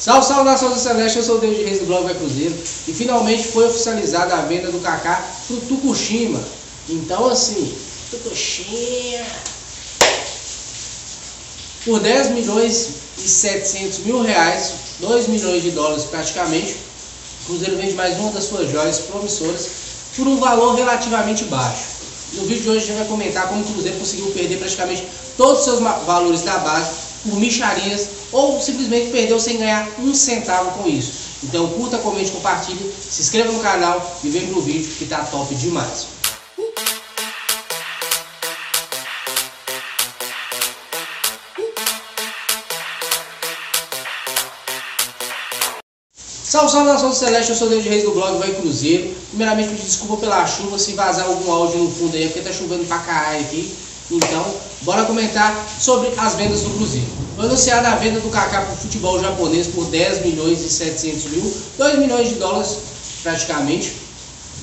Salve, salve nação Celeste, eu sou o Deus de Reis do Blog Vai Cruzeiro. E finalmente foi oficializada a venda do Kaká pro Tokushima. Então assim, Tokushima por 10 milhões e 700 mil reais, 2 milhões de dólares praticamente. O Cruzeiro vende mais uma das suas joias promissoras por um valor relativamente baixo. No vídeo de hoje a gente vai comentar como o Cruzeiro conseguiu perder praticamente todos os seus valores da base por micharias, ou simplesmente perdeu sem ganhar um centavo com isso. Então curta, comente, compartilhe, se inscreva no canal e vem pro vídeo que tá top demais. Salve, salve nação Celeste, eu sou o Deus de Reis do Blog Vai Cruzeiro. Primeiramente pedir desculpa pela chuva, se vazar algum áudio no fundo aí, porque tá chovendo pra caralho aqui. Então, bora comentar sobre as vendas do Cruzeiro. Foi anunciada a venda do Kaká para o futebol japonês por 10 milhões e 700 mil, 2 milhões de dólares praticamente.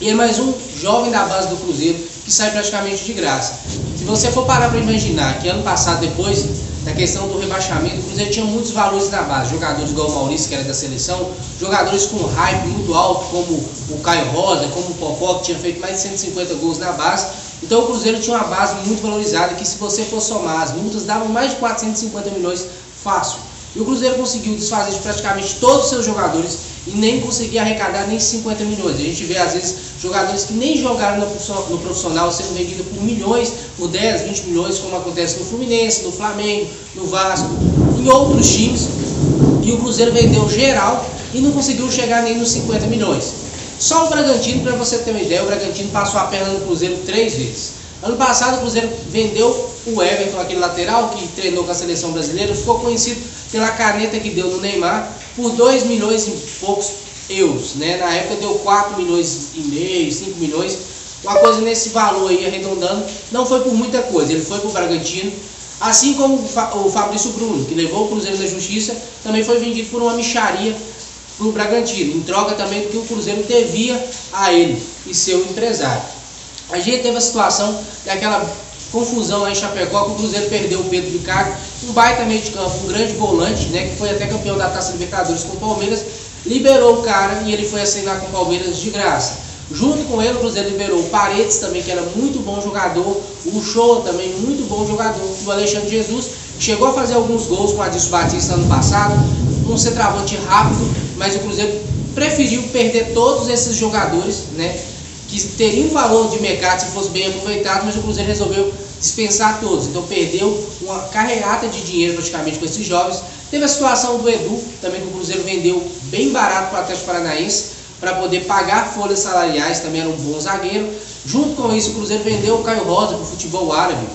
E é mais um jovem da base do Cruzeiro que sai praticamente de graça. Se você for parar para imaginar que ano passado, depois da questão do rebaixamento, o Cruzeiro tinha muitos valores na base. Jogadores igual o Maurício, que era da seleção, jogadores com hype muito alto, como o Caio Rosa, como o Popó, que tinha feito mais de 150 gols na base. Então o Cruzeiro tinha uma base muito valorizada, que se você for somar as multas, davam mais de 450 milhões fácil. E o Cruzeiro conseguiu desfazer de praticamente todos os seus jogadores e nem conseguia arrecadar nem 50 milhões. A gente vê às vezes jogadores que nem jogaram no profissional sendo vendidos por milhões, por 10, 20 milhões, como acontece no Fluminense, no Flamengo, no Vasco, em outros times. E o Cruzeiro vendeu geral e não conseguiu chegar nem nos 50 milhões. Só o Bragantino, para você ter uma ideia, o Bragantino passou a perna no Cruzeiro 3 vezes. Ano passado o Cruzeiro vendeu o Everton, aquele lateral que treinou com a seleção brasileira, ficou conhecido pela caneta que deu no Neymar, por 2 milhões e poucos euros, né? Na época deu 4 milhões e meio, 5 milhões, uma coisa nesse valor aí, arredondando. Não foi por muita coisa, ele foi para o Bragantino. Assim como o Fabrício Bruno, que levou o Cruzeiro na justiça, também foi vendido por uma micharia para o Bragantino, em troca também do que o Cruzeiro devia a ele e seu empresário. A gente teve a situação daquela confusão lá em Chapecó, que o Cruzeiro perdeu o Pedro Ricardo, um baita meio de campo, um grande volante, né, que foi até campeão da Taça Libertadores com o Palmeiras, liberou o cara e ele foi assinar com o Palmeiras de graça. Junto com ele o Cruzeiro liberou o Paredes também, que era muito bom jogador, o Show também muito bom jogador, o Alexandre Jesus, que chegou a fazer alguns gols com o Adilson Batista ano passado, um centroavante rápido, mas o Cruzeiro preferiu perder todos esses jogadores, né, que teriam valor de mercado se fosse bem aproveitado, mas o Cruzeiro resolveu dispensar todos. Então perdeu uma carreata de dinheiro praticamente com esses jovens. Teve a situação do Edu, também que o Cruzeiro vendeu bem barato para o Atlético Paranaense, para poder pagar folhas salariais, também era um bom zagueiro. Junto com isso o Cruzeiro vendeu o Caio Rosa para o futebol árabe.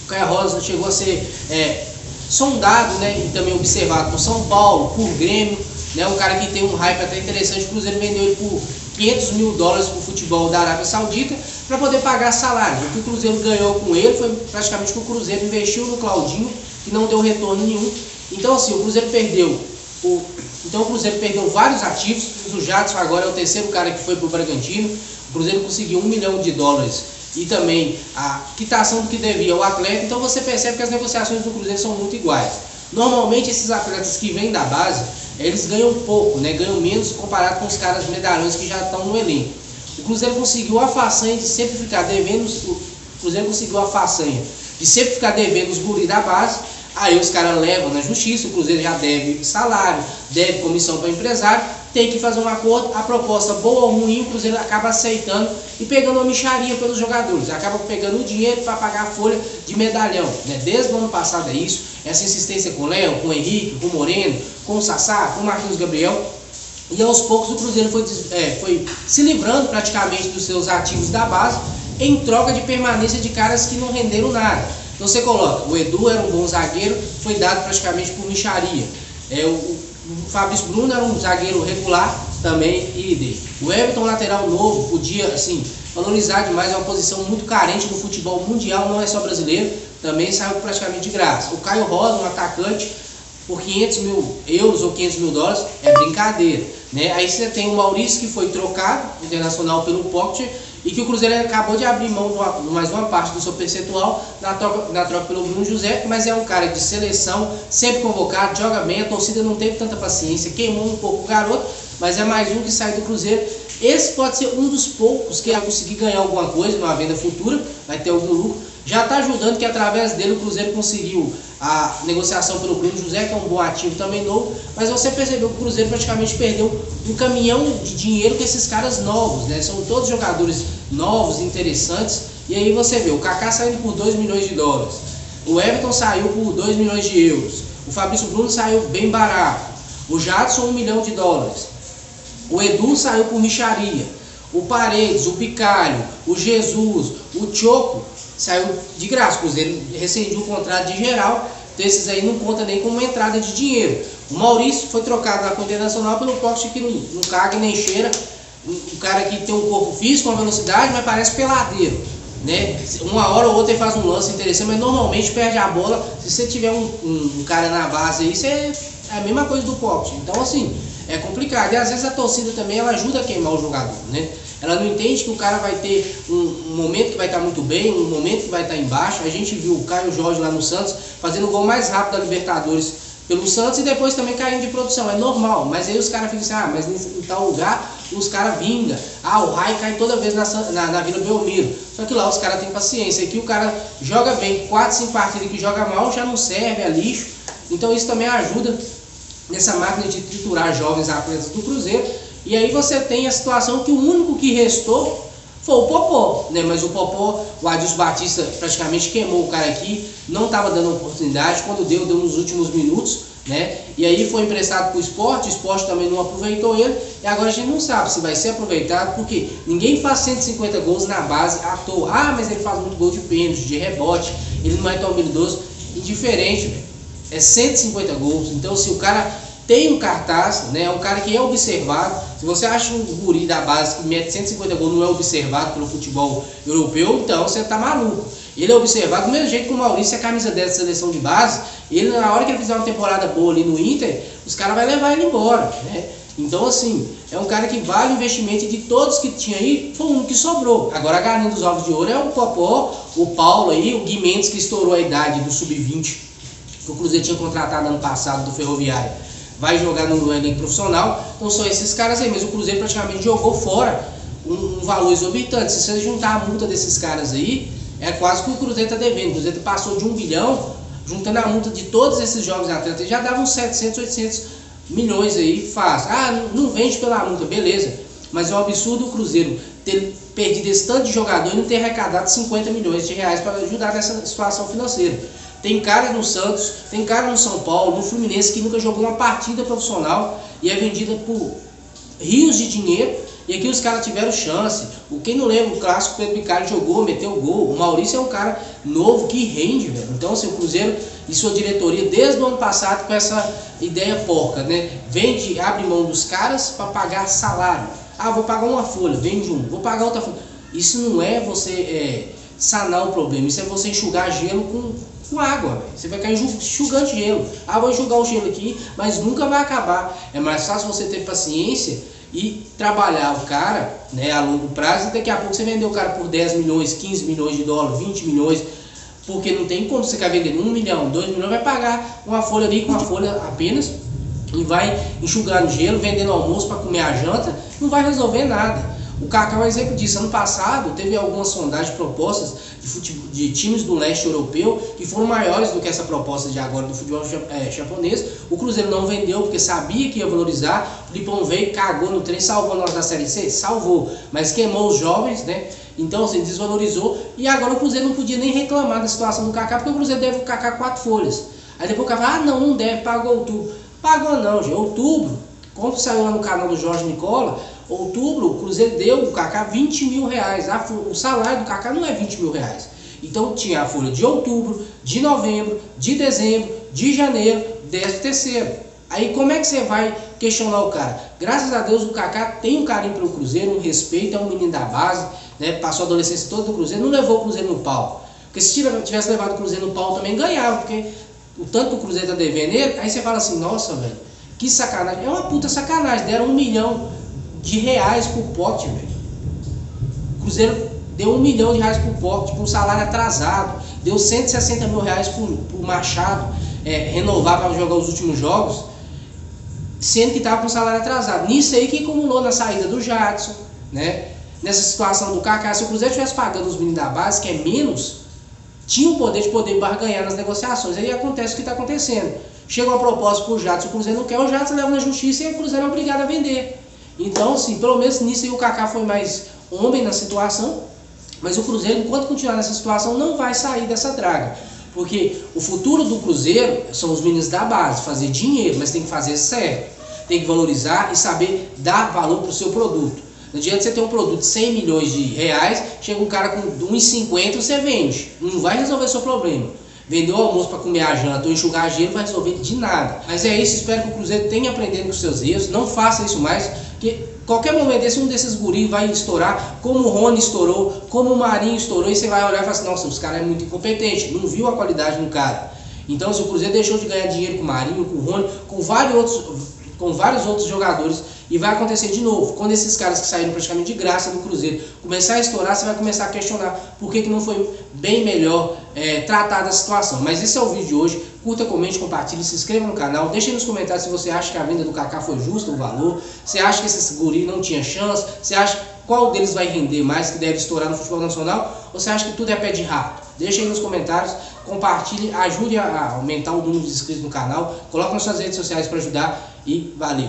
O Caio Rosa chegou a ser sondado, né, e também observado por São Paulo, por Grêmio, né, um cara que tem um hype até interessante. O Cruzeiro vendeu ele por 500 mil dólares para o futebol da Arábia Saudita para poder pagar salário. O que o Cruzeiro ganhou com ele foi praticamente que o Cruzeiro investiu no Claudinho, que não deu retorno nenhum. Então assim, o Cruzeiro perdeu vários ativos. O Jadson agora é o terceiro cara que foi para o Bragantino. O Cruzeiro conseguiu 1 milhão de dólares e também a quitação do que devia ao atleta. Então você percebe que as negociações do Cruzeiro são muito iguais. Normalmente esses atletas que vêm da base, eles ganham pouco, né? Ganham menos comparado com os caras medalhões que já estão no elenco. O Cruzeiro conseguiu a façanha de sempre ficar devendo os guri da base. Aí os caras levam na justiça, o Cruzeiro já deve salário, deve comissão para o empresário, tem que fazer um acordo. A proposta boa ou ruim, o Cruzeiro acaba aceitando e pegando uma micharia pelos jogadores, acaba pegando o dinheiro para pagar a folha de medalhão, né? Desde o ano passado é isso, essa insistência com o Léo, com o Henrique, com o Moreno, com o Sassá, com o Marquinhos Gabriel. E aos poucos o Cruzeiro foi se livrando praticamente dos seus ativos da base em troca de permanência de caras que não renderam nada. Então você coloca, o Edu era um bom zagueiro, foi dado praticamente por micharia. O Fabrício Bruno era um zagueiro regular, também idem. O Everton, lateral novo, podia assim valorizar demais, é uma posição muito carente no futebol mundial, não é só brasileiro, também saiu praticamente de graça. O Caio Rosa, um atacante, por 500 mil euros ou 500 mil dólares, é brincadeira, né? Aí você tem o Maurício, que foi trocado internacional pelo Pocket, e que o Cruzeiro acabou de abrir mão de mais uma parte do seu percentual na troca pelo Bruno José, mas é um cara de seleção, sempre convocado, joga bem, a torcida não teve tanta paciência, queimou um pouco o garoto, mas é mais um que sai do Cruzeiro. Esse pode ser um dos poucos que vai conseguir ganhar alguma coisa numa venda futura, vai ter algum lucro. Já está ajudando que através dele o Cruzeiro conseguiu a negociação pelo Bruno José, que é um bom ativo também novo, mas você percebeu que o Cruzeiro praticamente perdeu um caminhão de dinheiro com esses caras novos, né? São todos jogadores novos, interessantes, e aí você vê o Kaká saindo por 2 milhões de dólares, o Everton saiu por 2 milhões de euros, o Fabrício Bruno saiu bem barato, o Jadson 1 milhão de dólares, o Edu saiu por mixaria, o Paredes, o Picalho, o Jesus, o Choco saiu de graça. O Cruzeiro rescindiu o contrato de geral, desses aí não conta nem como uma entrada de dinheiro. O Maurício foi trocado na Corte Nacional pelo poste que não caga nem cheira, um cara que tem um corpo físico, uma velocidade, mas parece peladeiro, né? Uma hora ou outra ele faz um lance interessante, mas normalmente perde a bola. Se você tiver um cara na base aí, é a mesma coisa do poste. Então assim, é complicado. E às vezes a torcida também ela ajuda a queimar o jogador, né? Ela não entende que o cara vai ter um momento que vai estar muito bem, um momento que vai estar embaixo. A gente viu o Caio Jorge lá no Santos fazendo o gol mais rápido da Libertadores pelo Santos e depois também caindo de produção. É normal, mas aí os caras ficam assim, mas em tal lugar os caras vingam. O Rai cai toda vez na Vila Belmiro. Só que lá os caras têm paciência. Aqui o cara joga bem, 4, 5 partidas que joga mal já não serve, é lixo. Então isso também ajuda nessa máquina de triturar jovens atletas do Cruzeiro. E aí você tem a situação que o único que restou foi o Popó, né? Mas o Popó, o Adilson Batista praticamente queimou o cara aqui, não estava dando oportunidade, quando deu nos últimos minutos, né? E aí foi emprestado para o Sport, o Sport também não aproveitou ele, e agora a gente não sabe se vai ser aproveitado, porque ninguém faz 150 gols na base à toa. Mas ele faz muito gol de pênalti, de rebote, ele não é tão habilidoso, indiferente, é 150 gols. Então se o cara tem um cartaz, né, é um cara que é observado. Se você acha um guri da base que mete 150 gols não é observado pelo futebol europeu, então você tá maluco. Ele é observado do mesmo jeito que o Maurício é a camisa 10 da seleção de base. Ele, na hora que ele fizer uma temporada boa ali no Inter, os caras vão levar ele embora, né? Então assim, é um cara que vale o investimento, e de todos que tinha aí, foi um que sobrou. Agora a galinha dos ovos de ouro é o Popó, o Paulo aí, o Gui Mendes, que estourou a idade do Sub-20, que o Cruzeiro tinha contratado ano passado do Ferroviário, vai jogar no elenco profissional. Então são esses caras aí, mas o Cruzeiro praticamente jogou fora um valor exorbitante. Se você juntar a multa desses caras aí, é quase que o Cruzeiro está devendo. O Cruzeiro passou de 1 bilhão, juntando a multa de todos esses jovens atletas, já dava uns 700, 800 milhões aí, fácil. Não vende pela multa, beleza. Mas é um absurdo o Cruzeiro ter perdido esse tanto de jogador e não ter arrecadado 50 milhões de reais para ajudar nessa situação financeira. Tem cara no Santos, tem cara no São Paulo, no Fluminense, que nunca jogou uma partida profissional e é vendida por rios de dinheiro, e aqui os caras tiveram chance. Quem não lembra, o clássico, o Pedro Picalho jogou, meteu o gol. O Maurício é um cara novo que rende, velho. Então assim, o Cruzeiro e sua diretoria desde o ano passado com essa ideia porca, né? Abre mão dos caras para pagar salário. Vou pagar uma folha, vende um, vou pagar outra folha. Isso não é você sanar o problema, isso é você enxugar gelo com água, véio. Você vai ficar enxugando gelo. Vou enxugar o gelo aqui, mas nunca vai acabar. É mais fácil você ter paciência e trabalhar o cara, né, a longo prazo, e daqui a pouco você vender o cara por 10 milhões, 15 milhões de dólares, 20 milhões, porque não tem como você ficar vendendo 1 milhão, 2 milhões, vai pagar uma folha ali com uma folha apenas, e vai enxugar no gelo, vendendo almoço para comer a janta, não vai resolver nada. O Kaká é um exemplo disso. Ano passado teve algumas sondagens, propostas de times do leste europeu que foram maiores do que essa proposta de agora do futebol japonês. O Cruzeiro não vendeu porque sabia que ia valorizar. O Lipão veio, cagou no trem, salvou nós da Série C? Salvou, mas queimou os jovens, né? Então assim, desvalorizou. E agora o Cruzeiro não podia nem reclamar da situação do Kaká, porque o Cruzeiro deve o Kaká 4 folhas. Aí depois o Kaká fala, não deve, pagou outubro. Pagou não, gente. Outubro, como saiu lá no canal do Jorge Nicola, outubro, o Cruzeiro deu o Kaká 20 mil reais. O salário do Kaká não é 20 mil reais. Então tinha a folha de outubro, de novembro, de dezembro, de janeiro, 13º. Aí como é que você vai questionar o cara? Graças a Deus o Kaká tem um carinho pelo Cruzeiro, um respeito, é um menino da base, né? Passou a adolescência toda do Cruzeiro, não levou o Cruzeiro no pau. Porque se tivesse levado o Cruzeiro no pau também ganhava, porque o tanto que o Cruzeiro tá devendo ele, aí você fala assim, nossa, velho, que sacanagem. É uma puta sacanagem, deram 1 milhão de reais pro pote, velho. O Cruzeiro deu R$1 milhão por salário atrasado, deu R$160 mil por Machado renovar para jogar os últimos jogos, sendo que estava com salário atrasado. Nisso aí que acumulou na saída do Jadson, né? Nessa situação do Kaká, se o Cruzeiro estivesse pagando os meninos da base, que é menos, tinha o poder de barganhar nas negociações. Aí acontece o que está acontecendo. Chega uma proposta para o Jadson, o Cruzeiro não quer, o Jadson leva na justiça e o Cruzeiro é obrigado a vender. Então, sim, pelo menos nisso aí o Kaká foi mais homem na situação, mas o Cruzeiro, enquanto continuar nessa situação, não vai sair dessa draga. Porque o futuro do Cruzeiro são os meninos da base, fazer dinheiro, mas tem que fazer certo. Tem que valorizar e saber dar valor para o seu produto. Não adianta você ter um produto de R$100 milhões, chega um cara com 1,50, você vende. Não vai resolver seu problema. Vender o almoço para comer a janta ou enxugar gelo não vai resolver de nada. Mas é isso, espero que o Cruzeiro tenha aprendido com os seus erros. Não faça isso mais, porque qualquer momento desse, um desses guris vai estourar, como o Rony estourou, como o Marinho estourou, e você vai olhar e falar assim, nossa, os caras é muito incompetente, não viu a qualidade no cara. Então, se o Cruzeiro deixou de ganhar dinheiro com o Marinho, com o Rony, com vários outros jogadores, e vai acontecer de novo. Quando esses caras que saíram praticamente de graça do Cruzeiro começar a estourar, você vai começar a questionar por que não foi bem melhor tratada a situação. Mas esse é o vídeo de hoje. Curta, comente, compartilhe, se inscreva no canal. Deixe aí nos comentários se você acha que a venda do Kaká foi justa, o valor. Você acha que esse guri não tinha chance? Você acha qual deles vai render mais, que deve estourar no futebol nacional? Ou você acha que tudo é pé de rato? Deixe aí nos comentários, compartilhe, ajude a aumentar o número de inscritos no canal. Coloque nas suas redes sociais para ajudar e valeu!